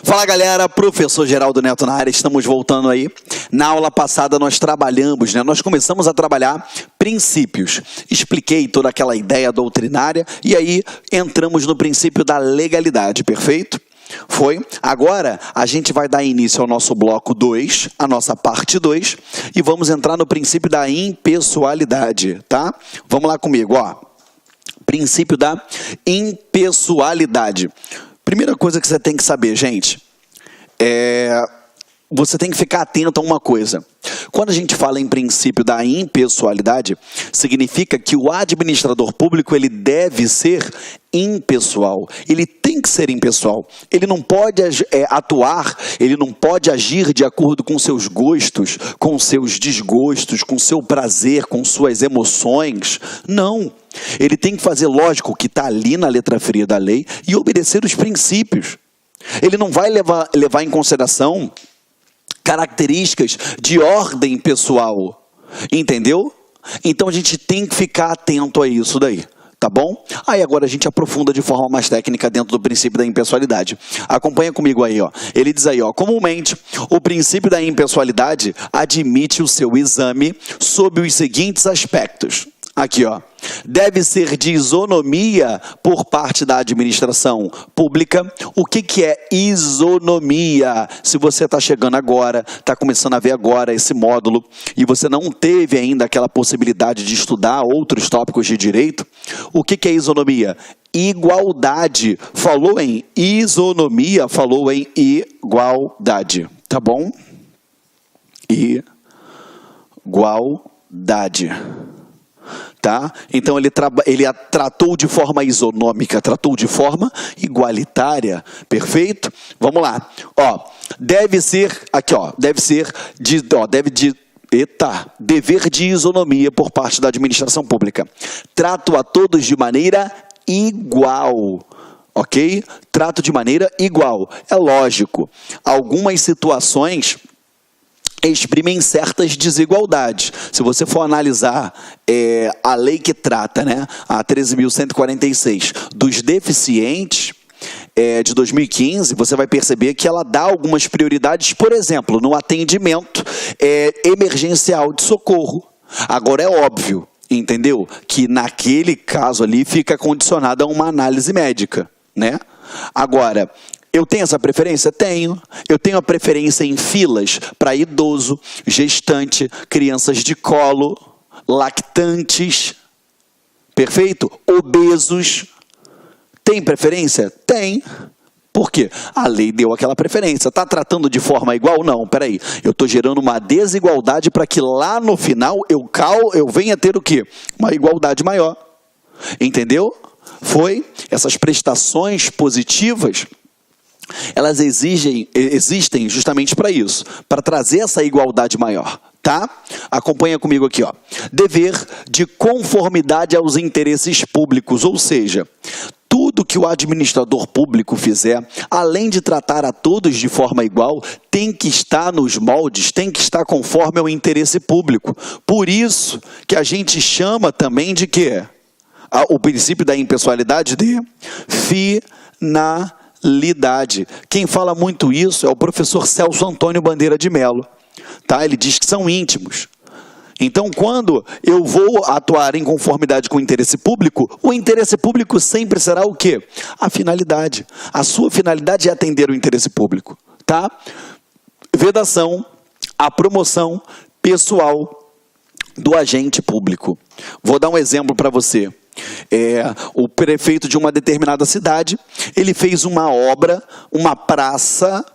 Fala galera, professor Geraldo Neto na área, estamos voltando aí. Na aula passada nós trabalhamos, nós começamos a trabalhar princípios. Expliquei toda aquela ideia doutrinária e aí entramos no princípio da legalidade, perfeito? Foi? Agora a gente vai dar início ao nosso bloco 2, a nossa parte 2, e vamos entrar no princípio da impessoalidade, tá? Vamos lá comigo, ó. Princípio da impessoalidade. Primeira coisa que você tem que saber, gente, você tem que ficar atento a uma coisa. Quando a gente fala em princípio da impessoalidade, significa que o administrador público ele deve ser impessoal. Ele tem que ser impessoal. Ele não pode atuar, ele não pode agir de acordo com seus gostos, com seus desgostos, com seu prazer, com suas emoções. Não. Ele tem que fazer, lógico, o que está ali na letra fria da lei e obedecer os princípios. Ele não vai levar em consideração características de ordem pessoal, entendeu? Então a gente tem que ficar atento a isso daí, tá bom? Aí agora a gente aprofunda de forma mais técnica dentro do princípio da impessoalidade. Acompanha comigo aí, ó. Ele diz aí, ó, comumente o princípio da impessoalidade admite o seu exame sob os seguintes aspectos. Aqui, ó. Deve ser de isonomia por parte da administração pública. O que é isonomia? Se você está chegando agora, está começando a ver agora esse módulo e você não teve ainda aquela possibilidade de estudar outros tópicos de direito, o que é isonomia? Igualdade. Falou em isonomia, falou em igualdade. Tá bom? Igualdade. Tá? Então ele tratou de forma isonômica, tratou de forma igualitária, perfeito? Vamos lá, ó, dever de isonomia por parte da administração pública. Trato a todos de maneira igual. Ok? Trato de maneira igual. É lógico, algumas situações exprimem certas desigualdades. Se você for analisar a lei que trata, a 13.146, dos deficientes de 2015, você vai perceber que ela dá algumas prioridades, por exemplo, no atendimento emergencial de socorro. Agora é óbvio, entendeu? Que naquele caso ali fica condicionado a uma análise médica, né? Agora, eu tenho essa preferência? Tenho. Eu tenho a preferência em filas para idoso, gestante, crianças de colo, lactantes, perfeito? Obesos. Tem preferência? Tem. Por quê? A lei deu aquela preferência. Está tratando de forma igual? Não, peraí. Eu estou gerando uma desigualdade para que lá no final eu venha a ter o quê? Uma igualdade maior. Entendeu? Foi essas prestações positivas. Elas existem justamente para isso, para trazer essa igualdade maior, tá? Acompanha comigo aqui, ó. Dever de conformidade aos interesses públicos, ou seja, tudo que o administrador público fizer, além de tratar a todos de forma igual, tem que estar nos moldes, tem que estar conforme ao interesse público. Por isso que a gente chama também de quê? O princípio da impessoalidade de finalidade. Quem fala muito isso é o professor Celso Antônio Bandeira de Mello, tá? Ele diz que são íntimos. Então, quando eu vou atuar em conformidade com o interesse público sempre será o quê? A finalidade. A sua finalidade é atender o interesse público, tá? Vedação, a promoção pessoal do agente público. Vou dar um exemplo para você. O prefeito de uma determinada cidade, ele fez uma obra, uma praça,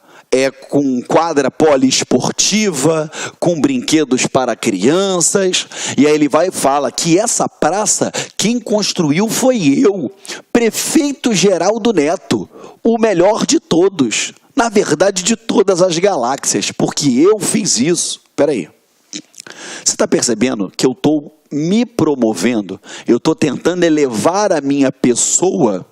com quadra poliesportiva, com brinquedos para crianças, e aí ele vai e fala que essa praça, quem construiu foi eu, prefeito Geraldo Neto, o melhor de todos, na verdade de todas as galáxias, porque eu fiz isso. Peraí, você está percebendo que eu estou me promovendo, eu estou tentando elevar a minha pessoa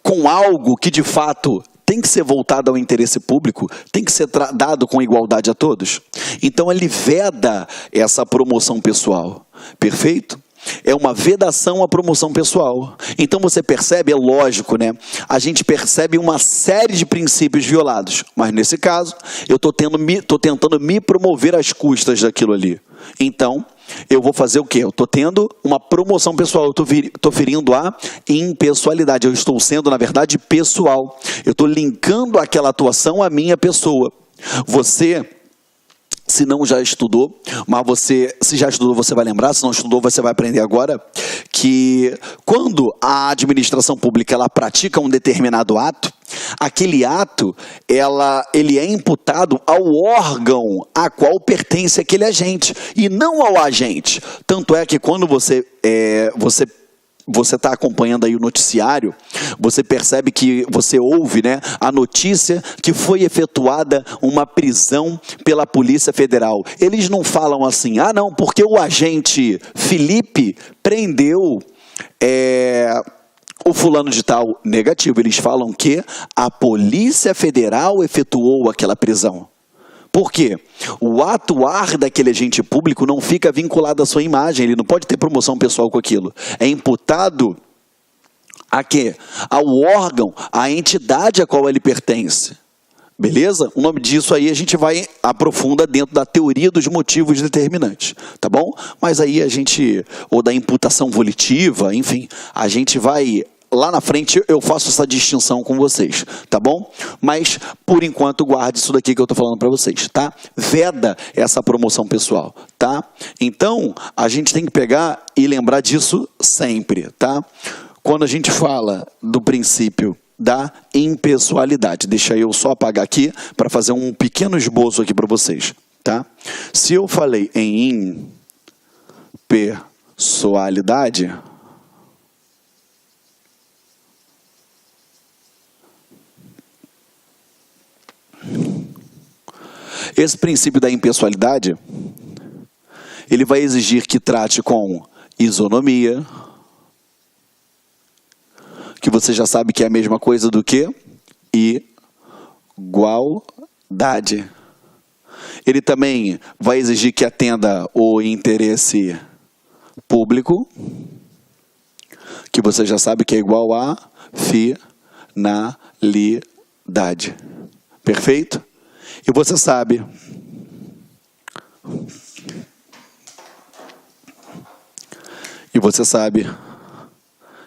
com algo que de fato tem que ser voltado ao interesse público, tem que ser dado com igualdade a todos. Então ele veda essa promoção pessoal, perfeito? é uma vedação à promoção pessoal. Então você percebe, é lógico, né? A gente percebe uma série de princípios violados, mas nesse caso, eu estou tentando me promover às custas daquilo ali. Então, eu vou fazer o quê? Eu estou tendo uma promoção pessoal, eu estou ferindo a impessoalidade, eu estou sendo, na verdade, pessoal. Eu estou linkando aquela atuação à minha pessoa. Você, se não já estudou, mas se já estudou, você vai lembrar, se não estudou, você vai aprender agora, que quando a administração pública ela pratica um determinado ato, aquele ato ele é imputado ao órgão a qual pertence aquele agente, e não ao agente. Tanto é que quando você está acompanhando aí o noticiário, você percebe que você ouve, né, a notícia que foi efetuada uma prisão pela Polícia Federal. Eles não falam assim, ah não, porque o agente Felipe prendeu o fulano de tal. Negativo, eles falam que a Polícia Federal efetuou aquela prisão. Por quê? O atuar daquele agente público não fica vinculado à sua imagem, ele não pode ter promoção pessoal com aquilo. É imputado a quê? Ao órgão, à entidade a qual ele pertence. Beleza? O nome disso aí a gente vai aprofunda dentro da teoria dos motivos determinantes, tá bom? Mas aí ou da imputação volitiva, enfim, a gente vai... Lá na frente eu faço essa distinção com vocês, tá bom? Mas, por enquanto, guarde isso daqui que eu tô falando para vocês, tá? Veda essa promoção pessoal, tá? Então, a gente tem que pegar e lembrar disso sempre, tá? Quando a gente fala do princípio da impessoalidade, deixa eu só apagar aqui para fazer um pequeno esboço aqui para vocês, tá? Se eu falei em impessoalidade... Esse princípio da impessoalidade, ele vai exigir que trate com isonomia, que você já sabe que é a mesma coisa do que igualdade. Ele também vai exigir que atenda o interesse público, que você já sabe que é igual a finalidade. Perfeito? E você sabe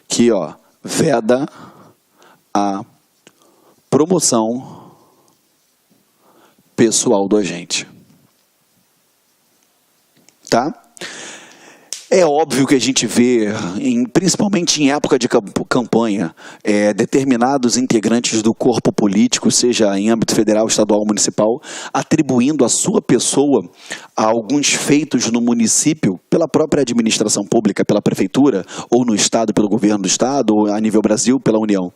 que, veda a promoção pessoal do agente. Tá? É óbvio que a gente vê, principalmente em época de campanha, determinados integrantes do corpo político, seja em âmbito federal, estadual ou municipal, atribuindo a sua pessoa a alguns feitos no município pela própria administração pública, pela prefeitura, ou no estado, pelo governo do estado, ou a nível Brasil, pela União.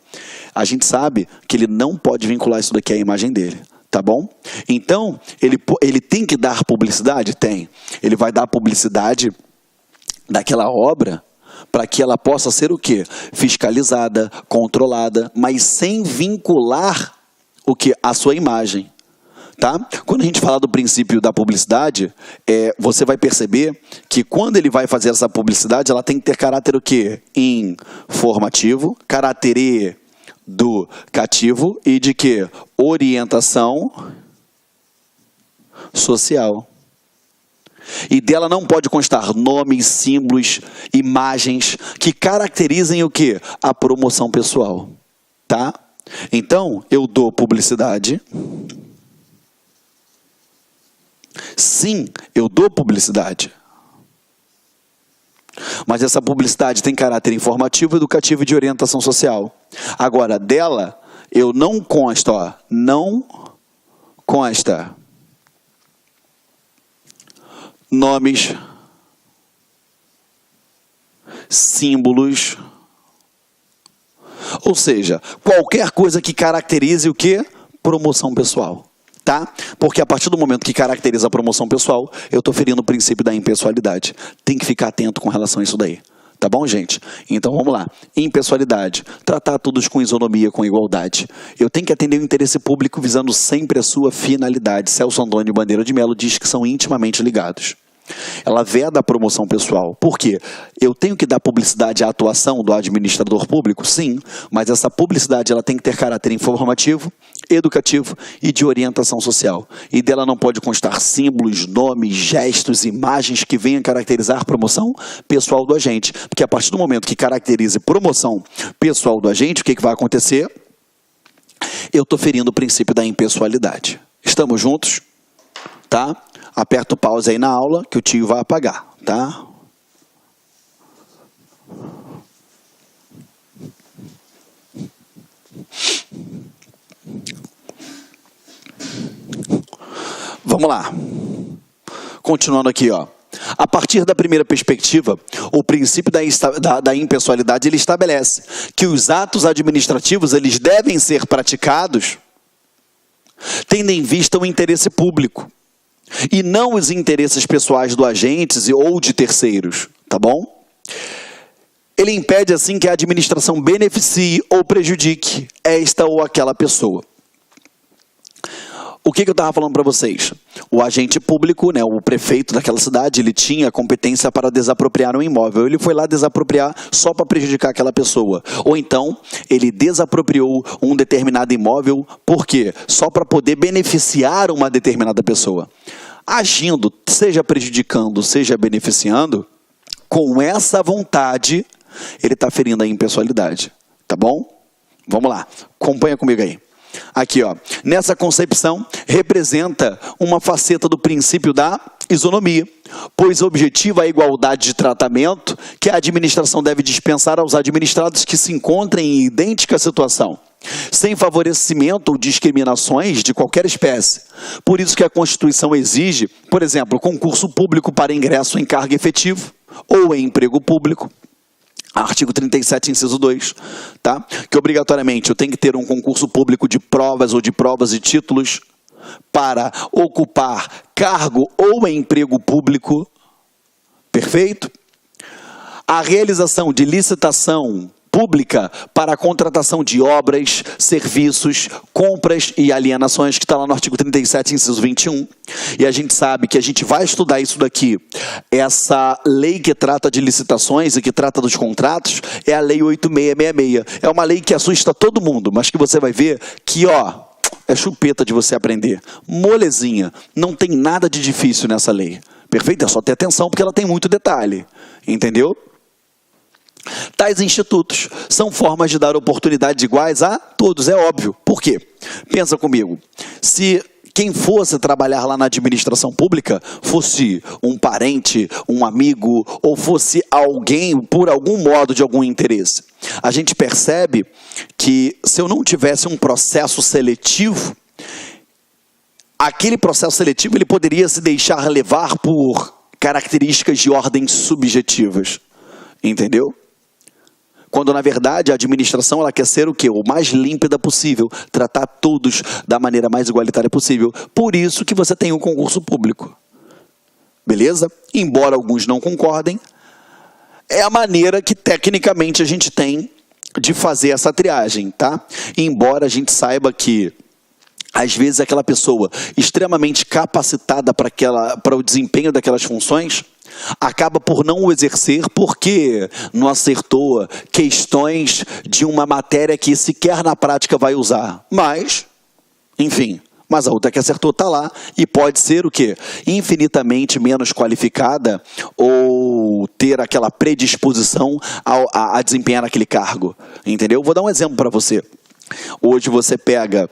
A gente sabe que ele não pode vincular isso daqui à imagem dele. Tá bom? Então, ele tem que dar publicidade? Tem. Ele vai dar publicidade daquela obra para que ela possa ser o quê? Fiscalizada, controlada, mas sem vincular o quê? A sua imagem. Tá? Quando a gente fala do princípio da publicidade, você vai perceber que quando ele vai fazer essa publicidade, ela tem que ter caráter o quê? Informativo, caráter educativo e de quê? Orientação social. E dela não pode constar nomes, símbolos, imagens que caracterizem o quê? A promoção pessoal. Tá? Então, eu dou publicidade. Sim, eu dou publicidade. Mas essa publicidade tem caráter informativo, educativo e de orientação social. Agora, dela, eu não consta, não consta nomes, símbolos, ou seja, qualquer coisa que caracterize o quê? Promoção pessoal. Tá? Porque a partir do momento que caracteriza a promoção pessoal, eu estou ferindo o princípio da impessoalidade. Tem que ficar atento com relação a isso daí. Tá bom, gente? Então vamos lá. Impessoalidade. Tratar todos com isonomia, com igualdade. Eu tenho que atender o interesse público visando sempre a sua finalidade. Celso Antônio Bandeira de Melo diz que são intimamente ligados. Ela veda a promoção pessoal. Por quê? Eu tenho que dar publicidade à atuação do administrador público? Sim, mas essa publicidade ela tem que ter caráter informativo, educativo e de orientação social. E dela não pode constar símbolos, nomes, gestos, imagens que venham caracterizar a promoção pessoal do agente. Porque a partir do momento que caracterize promoção pessoal do agente, o que vai acontecer? Eu estou ferindo o princípio da impessoalidade. Estamos juntos? Tá? Aperta o pause aí na aula que o tio vai apagar, tá? Vamos lá. Continuando aqui, ó. A partir da primeira perspectiva, o princípio da impessoalidade ele estabelece que os atos administrativos eles devem ser praticados tendo em vista o interesse público e não os interesses pessoais do agente ou de terceiros, tá bom? Ele impede assim que a administração beneficie ou prejudique esta ou aquela pessoa. O que eu estava falando para vocês? O agente público, né, o prefeito daquela cidade, ele tinha a competência para desapropriar um imóvel. Ele foi lá desapropriar só para prejudicar aquela pessoa. Ou então, ele desapropriou um determinado imóvel, por quê? Só para poder beneficiar uma determinada pessoa. Agindo, seja prejudicando, seja beneficiando, com essa vontade, ele está ferindo a impessoalidade. Tá bom? Vamos lá, acompanha comigo aí. Aqui, ó, nessa concepção, representa uma faceta do princípio da isonomia, pois objetiva a igualdade de tratamento que a administração deve dispensar aos administrados que se encontrem em idêntica situação, sem favorecimento ou discriminações de qualquer espécie. Por isso que a Constituição exige, por exemplo, concurso público para ingresso em cargo efetivo ou em emprego público. Artigo 37, inciso 2, tá? Que obrigatoriamente eu tenho que ter um concurso público de provas ou de provas e títulos para ocupar cargo ou emprego público, perfeito? A realização de licitação pública para a contratação de obras, serviços, compras e alienações, que está lá no artigo 37, inciso 21. E a gente sabe que a gente vai estudar isso daqui. Essa lei que trata de licitações e que trata dos contratos é a Lei 8666. É uma lei que assusta todo mundo, mas que você vai ver que, ó, é chupeta de você aprender. Molezinha. Não tem nada de difícil nessa lei. Perfeito? É só ter atenção porque ela tem muito detalhe. Entendeu? Tais institutos são formas de dar oportunidades iguais a todos, é óbvio. Por quê? Pensa comigo, se quem fosse trabalhar lá na administração pública fosse um parente, um amigo, ou fosse alguém por algum modo de algum interesse, a gente percebe que se eu não tivesse um processo seletivo, aquele processo seletivo ele poderia se deixar levar por características de ordem subjetivas, entendeu? Quando, na verdade, a administração ela quer ser o quê? O mais límpida possível, tratar todos da maneira mais igualitária possível. Por isso que você tem um concurso público. Beleza? Embora alguns não concordem, é a maneira que, tecnicamente, a gente tem de fazer essa triagem, tá? Embora a gente saiba que, às vezes, aquela pessoa extremamente capacitada para o desempenho daquelas funções acaba por não o exercer porque não acertou questões de uma matéria que sequer na prática vai usar. Mas, enfim, mas a outra que acertou está lá e pode ser o quê? Infinitamente menos qualificada ou ter aquela predisposição a desempenhar aquele cargo. Entendeu? Vou dar um exemplo para você. Hoje você pega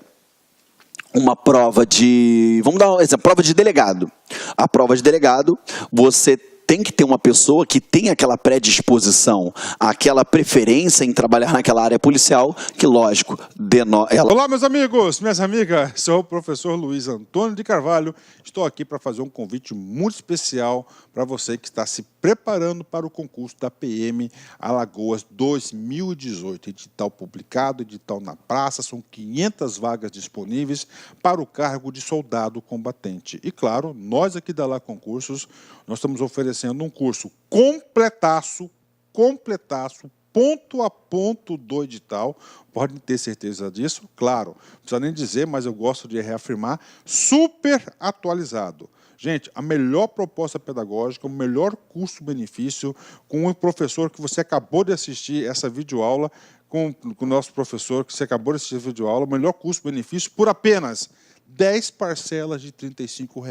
uma prova de... Vamos dar um exemplo, prova de delegado. A prova de delegado, você tem que ter uma pessoa que tem aquela predisposição, aquela preferência em trabalhar naquela área policial, que, lógico, ela... Olá, meus amigos, minhas amigas, sou o professor Luiz Antônio de Carvalho. Estou aqui para fazer um convite muito especial para você que está se preparando para o concurso da PM Alagoas 2018. Edital publicado, edital na praça, são 500 vagas disponíveis para o cargo de soldado combatente. E, claro, nós aqui da Lá Concursos, nós estamos oferecendo um curso completaço, ponto a ponto do edital, podem ter certeza disso, claro, não precisa nem dizer, mas eu gosto de reafirmar, super atualizado. Gente, a melhor proposta pedagógica, o melhor custo-benefício com o professor que você acabou de assistir essa videoaula, com o nosso professor que você acabou de assistir a videoaula, o melhor custo-benefício por apenas 10 parcelas de R$ 35.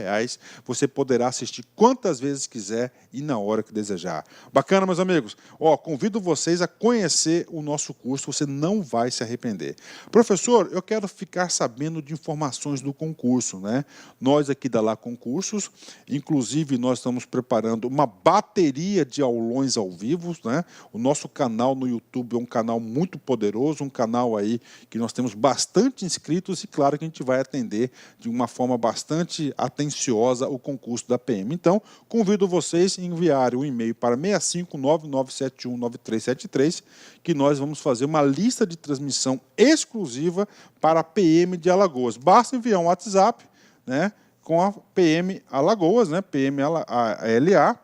Você poderá assistir quantas vezes quiser e na hora que desejar. Bacana, meus amigos? Convido vocês a conhecer o nosso curso, você não vai se arrepender. Professor, eu quero ficar sabendo de informações do concurso, né? Nós aqui da Lá Concursos, inclusive nós estamos preparando uma bateria de aulões ao vivo, né? O nosso canal no YouTube é um canal muito poderoso, um canal aí que nós temos bastante inscritos e claro que a gente vai atender de uma forma bastante atenciosa o concurso da PM. Então, convido vocês a enviarem um e-mail para 659-971-9373, que nós vamos fazer uma lista de transmissão exclusiva para a PM de Alagoas. Basta enviar um WhatsApp, né, com a PM Alagoas, né, PM ALA,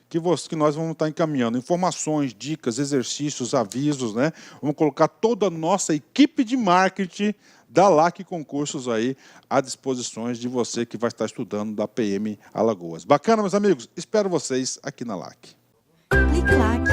que nós vamos estar encaminhando informações, dicas, exercícios, avisos, né? Vamos colocar toda a nossa equipe de marketing da LAC Concursos aí à disposição de você que vai estar estudando da PM Alagoas. Bacana, meus amigos? Espero vocês aqui na LAC. Clique lá.